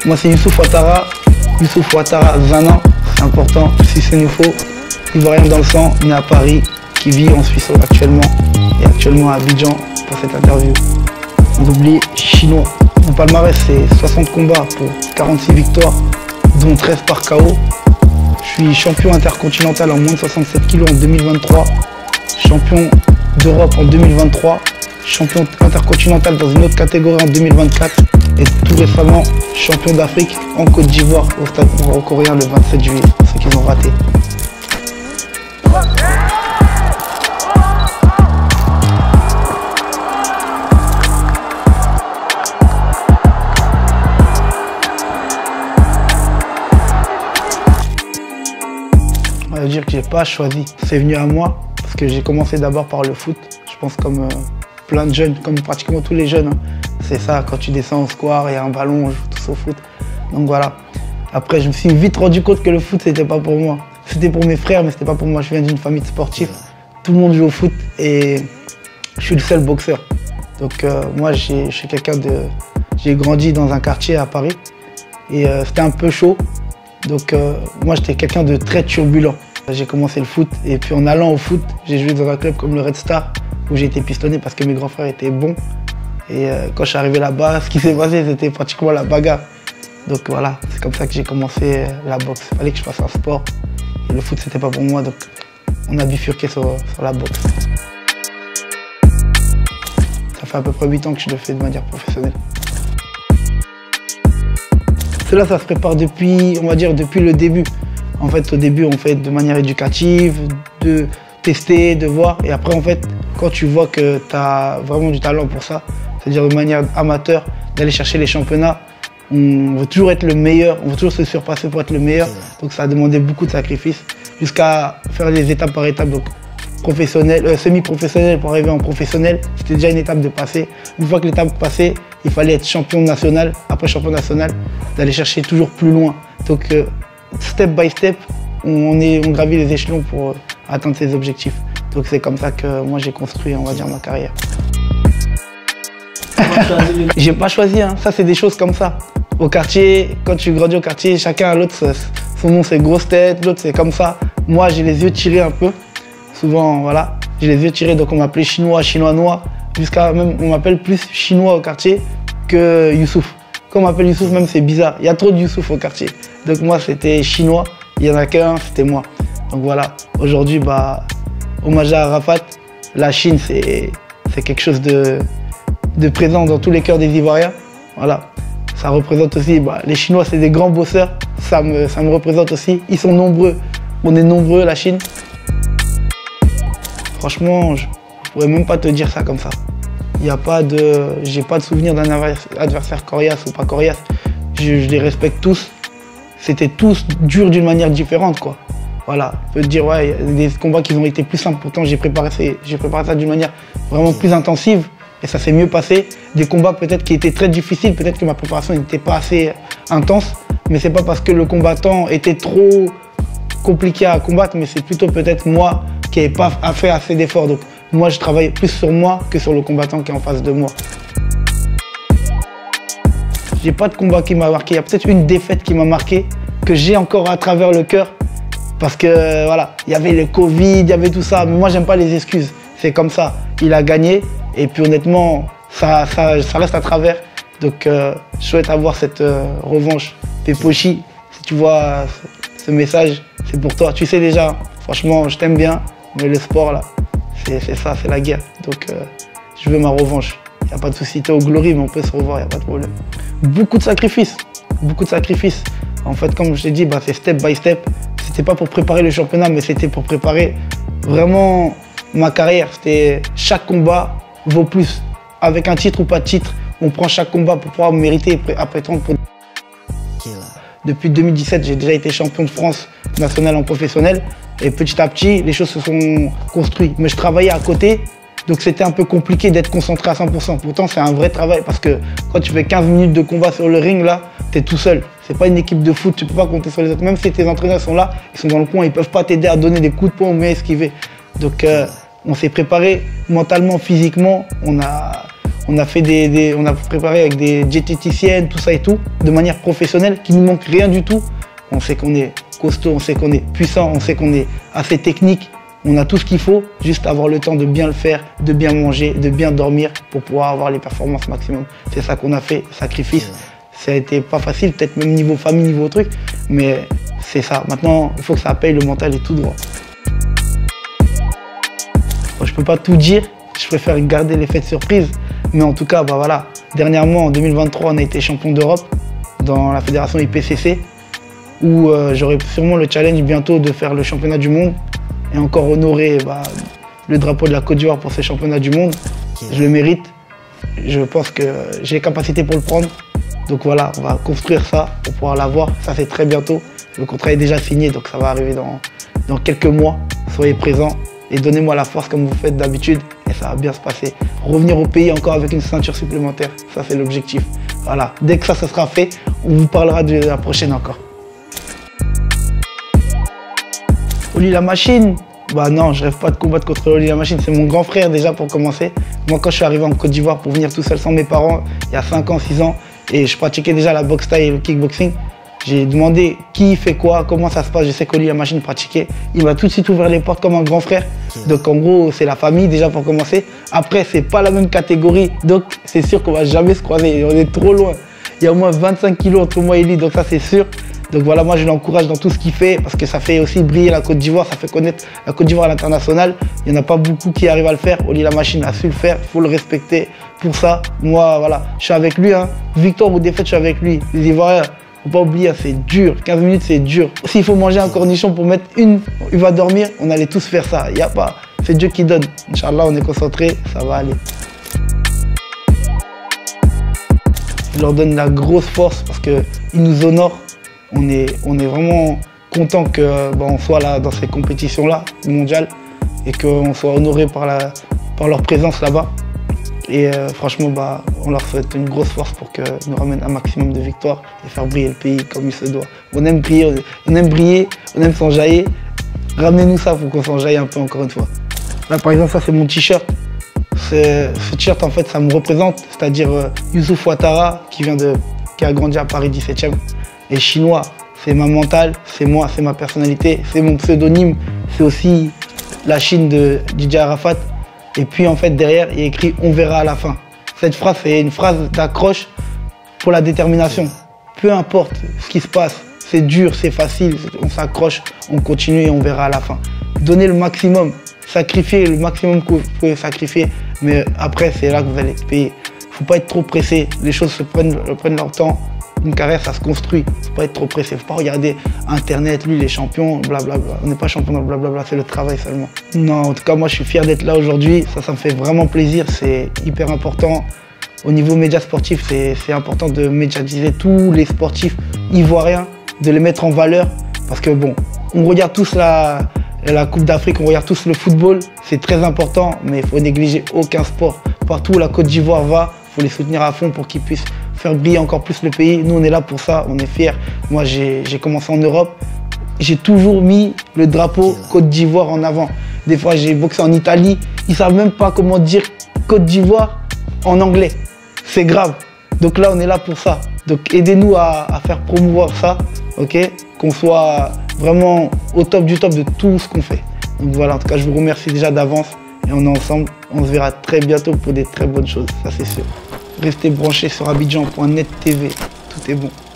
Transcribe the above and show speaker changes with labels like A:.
A: Moi, c'est Youssouf Ouattara. Youssouf Ouattara, Zana, c'est important. Si c'est nouveau, Ivoirien dans le sang, né à Paris, qui vit en Suisse actuellement et actuellement à Abidjan pour cette interview. Sans oublier Chinois. Mon palmarès, c'est 60 combats pour 46 victoires, dont 13 par KO. Je suis champion intercontinental en moins de 67 kg en 2023, champion d'Europe en 2023, champion intercontinental dans une autre catégorie en 2024 et tout récemment champion d'Afrique en Côte d'Ivoire au stade nord-coréen le 27 juillet, pour ceux qui ont raté. On va dire que j'ai pas choisi, c'est venu à moi parce que j'ai commencé d'abord par le foot. Je pense comme plein de jeunes, comme pratiquement tous les jeunes. Hein. C'est ça, quand tu descends au square, il y a un ballon, on joue tous au foot. Donc voilà. Après, je me suis vite rendu compte que le foot, c'était pas pour moi. C'était pour mes frères, mais c'était pas pour moi. Je viens d'une famille de sportifs. Tout le monde joue au foot et je suis le seul boxeur. Donc moi, je suis quelqu'un de... J'ai grandi dans un quartier à Paris et c'était un peu chaud. Donc moi, j'étais quelqu'un de très turbulent. J'ai commencé le foot et puis en allant au foot, j'ai joué dans un club comme le Red Star où j'ai été pistonné parce que mes grands frères étaient bons. Et quand je suis arrivé là-bas, ce qui s'est passé, c'était pratiquement la bagarre. Donc voilà, c'est comme ça que j'ai commencé la boxe. Il fallait que je fasse un sport. Et le foot, c'était pas pour moi, donc on a bifurqué sur la boxe. Ça fait à peu près 8 ans que je le fais de manière professionnelle. Cela, ça se prépare depuis, on va dire, depuis le début. En fait, au début, on fait de manière éducative, de tester, de voir. Et après, en fait, quand tu vois que tu as vraiment du talent pour ça, c'est-à-dire de manière amateur, d'aller chercher les championnats, on veut toujours être le meilleur, on veut toujours se surpasser pour être le meilleur. Donc ça a demandé beaucoup de sacrifices, jusqu'à faire les étapes par étapes. Donc professionnel, semi-professionnel pour arriver en professionnel, c'était déjà une étape de passer. Une fois que l'étape passée, il fallait être champion national, après champion national, d'aller chercher toujours plus loin. Donc step by step, on gravit les échelons pour atteindre ses objectifs. Donc c'est comme ça que moi j'ai construit, on va dire, ma carrière. J'ai pas choisi, hein. Ça c'est des choses comme ça. Au quartier, quand tu grandis au quartier, chacun a l'autre, son nom c'est grosse tête, l'autre c'est comme ça. Moi j'ai les yeux tirés un peu, souvent voilà, j'ai les yeux tirés donc on m'appelait chinois, chinois noir, jusqu'à même on m'appelle plus chinois au quartier que Youssouf. Quand on m'appelle Youssouf même c'est bizarre, il y a trop de Youssouf au quartier. Donc moi c'était chinois, il y en a qu'un, c'était moi. Donc voilà, aujourd'hui bah, hommage à Arafat, la Chine c'est quelque chose de présent dans tous les cœurs des Ivoiriens. Voilà. Ça représente aussi, bah, les Chinois c'est des grands bosseurs, ça me représente aussi. Ils sont nombreux, on est nombreux la Chine. Franchement, je pourrais même pas te dire ça comme ça. J'ai pas de souvenir d'un adversaire coriace ou pas coriace. Je les respecte tous. C'était tous durs d'une manière différente quoi. Voilà, on peut te dire ouais, il y a des combats qui ont été plus simples, pourtant j'ai préparé ça d'une manière vraiment plus intensive. Et ça s'est mieux passé. Des combats peut-être qui étaient très difficiles, peut-être que ma préparation n'était pas assez intense, mais c'est pas parce que le combattant était trop compliqué à combattre, mais c'est plutôt peut-être moi qui n'ai pas fait assez d'efforts. Donc moi je travaille plus sur moi que sur le combattant qui est en face de moi. J'ai pas de combat qui m'a marqué, il y a peut-être une défaite qui m'a marqué, que j'ai encore à travers le cœur, parce que voilà, il y avait le Covid, il y avait tout ça, mais moi j'aime pas les excuses, c'est comme ça, il a gagné. Et puis honnêtement, ça reste à travers. Donc je souhaite avoir cette revanche. Pepochi, si tu vois ce message, c'est pour toi. Tu sais déjà, franchement, je t'aime bien, mais le sport là, c'est ça, c'est la guerre. Donc je veux ma revanche. Il n'y a pas de souci, t'es au Glory, mais on peut se revoir, il n'y a pas de problème. Beaucoup de sacrifices, beaucoup de sacrifices. En fait, comme je t'ai dit, bah, c'est step by step. C'était pas pour préparer le championnat, mais c'était pour préparer vraiment ma carrière. C'était chaque combat vaut plus. Avec un titre ou pas de titre, on prend chaque combat pour pouvoir mériter et prétendre pour... Depuis 2017, j'ai déjà été champion de France national en professionnel. Et petit à petit, les choses se sont construites. Mais je travaillais à côté, donc c'était un peu compliqué d'être concentré à 100%. Pourtant, c'est un vrai travail parce que quand tu fais 15 minutes de combat sur le ring, là, t'es tout seul. C'est pas une équipe de foot, tu peux pas compter sur les autres. Même si tes entraîneurs sont là, ils sont dans le coin, ils peuvent pas t'aider à donner des coups de poing ou bien esquiver. Donc, on s'est préparé mentalement, physiquement, on On a préparé avec des diététiciennes, tout ça et tout, de manière professionnelle, qui nous manque rien du tout. On sait qu'on est costaud, on sait qu'on est puissant, on sait qu'on est assez technique. On a tout ce qu'il faut, juste avoir le temps de bien le faire, de bien manger, de bien dormir pour pouvoir avoir les performances maximum. C'est ça qu'on a fait, sacrifice. Ça a été pas facile, peut-être même niveau famille, niveau truc, mais c'est ça. Maintenant, il faut que ça paye, le mental est tout droit. Bon, je peux pas tout dire, je préfère garder l'effet de surprise, mais en tout cas, bah voilà. Dernièrement, en 2023, on a été champion d'Europe dans la fédération IPCC, où j'aurai sûrement le challenge bientôt de faire le championnat du monde et encore honorer le drapeau de la Côte d'Ivoire pour ces championnats du monde. Je le mérite, je pense que j'ai les capacités pour le prendre. Donc voilà, on va construire ça pour pouvoir l'avoir. Ça, c'est très bientôt. Le contrat est déjà signé, donc ça va arriver dans quelques mois. Soyez présents et donnez-moi la force comme vous faites d'habitude et ça va bien se passer. Revenir au pays encore avec une ceinture supplémentaire, ça c'est l'objectif. Voilà, dès que ça sera fait, on vous parlera de la prochaine encore. Oli la machine, bah non, je rêve pas de combattre contre Oli la machine, c'est mon grand frère déjà pour commencer. Moi quand je suis arrivé en Côte d'Ivoire pour venir tout seul sans mes parents, il y a 5 ans, 6 ans, et je pratiquais déjà la boxe thaï et le kickboxing, j'ai demandé qui fait quoi, comment ça se passe, je sais qu'Oli la machine pratiquait. Il m'a tout de suite ouvert les portes comme un grand frère. Donc en gros, c'est la famille déjà pour commencer. Après, c'est pas la même catégorie, donc c'est sûr qu'on va jamais se croiser, on est trop loin. Il y a au moins 25 kilos entre moi et lui, donc ça c'est sûr. Donc voilà, moi je l'encourage dans tout ce qu'il fait parce que ça fait aussi briller la Côte d'Ivoire, ça fait connaître la Côte d'Ivoire à l'international. Il n'y en a pas beaucoup qui arrivent à le faire. Oli la machine a su le faire, il faut le respecter pour ça. Moi, voilà, je suis avec lui. Hein. Victoire ou défaite, je suis avec lui. Les Ivoiriens, faut pas oublier, c'est dur. 15 minutes, c'est dur. S'il faut manger un cornichon pour mettre une, il va dormir, on allait tous faire ça. Il n'y a pas, c'est Dieu qui donne. Inch'Allah, on est concentré, ça va aller. Je leur donne la grosse force parce qu'ils nous honorent. On est vraiment content qu'on soit là dans ces compétitions-là mondiales et qu'on soit honoré par leur présence là-bas. Et franchement, on leur souhaite une grosse force pour qu'ils nous ramènent un maximum de victoires et faire briller le pays comme il se doit. On aime briller, on aime s'enjailler. Ramenez-nous ça pour qu'on s'enjaille un peu encore une fois. Là, par exemple, ça c'est mon t-shirt. Ce t-shirt, en fait, ça me représente, c'est-à-dire Youssouf Ouattara qui a grandi à Paris 17e. Et chinois, c'est ma mentale, c'est moi, c'est ma personnalité, c'est mon pseudonyme, c'est aussi la Chine de Didier Arafat. Et puis en fait derrière, il y a écrit « On verra à la fin ». Cette phrase, c'est une phrase d'accroche pour la détermination. Peu importe ce qui se passe, c'est dur, c'est facile, on s'accroche, on continue et on verra à la fin. Donnez le maximum, sacrifiez le maximum que vous pouvez sacrifier, mais après c'est là que vous allez payer. Il ne faut pas être trop pressé, les choses prennent leur temps. Une carrière, ça se construit. Il ne faut pas être trop pressé. Il ne faut pas regarder Internet, lui, les champions, blablabla. On n'est pas champion dans le blablabla, c'est le travail seulement. Non, en tout cas, moi, je suis fier d'être là aujourd'hui. Ça me fait vraiment plaisir. C'est hyper important. Au niveau médias sportifs, c'est important de médiatiser tous les sportifs ivoiriens, de les mettre en valeur. Parce que bon, on regarde tous la Coupe d'Afrique, on regarde tous le football. C'est très important, mais il faut négliger aucun sport. Partout où la Côte d'Ivoire va, il faut les soutenir à fond pour qu'ils puissent faire briller encore plus le pays. Nous, on est là pour ça, on est fiers. Moi, j'ai commencé en Europe. J'ai toujours mis le drapeau Côte d'Ivoire en avant. Des fois, j'ai boxé en Italie. Ils ne savent même pas comment dire Côte d'Ivoire en anglais. C'est grave. Donc là, on est là pour ça. Donc aidez-nous à faire promouvoir ça, ok? Qu'on soit vraiment au top du top de tout ce qu'on fait. Donc voilà, en tout cas, je vous remercie déjà d'avance. Et on est ensemble. On se verra très bientôt pour des très bonnes choses, ça c'est sûr. Restez branchés sur abidjan.net TV, tout est bon.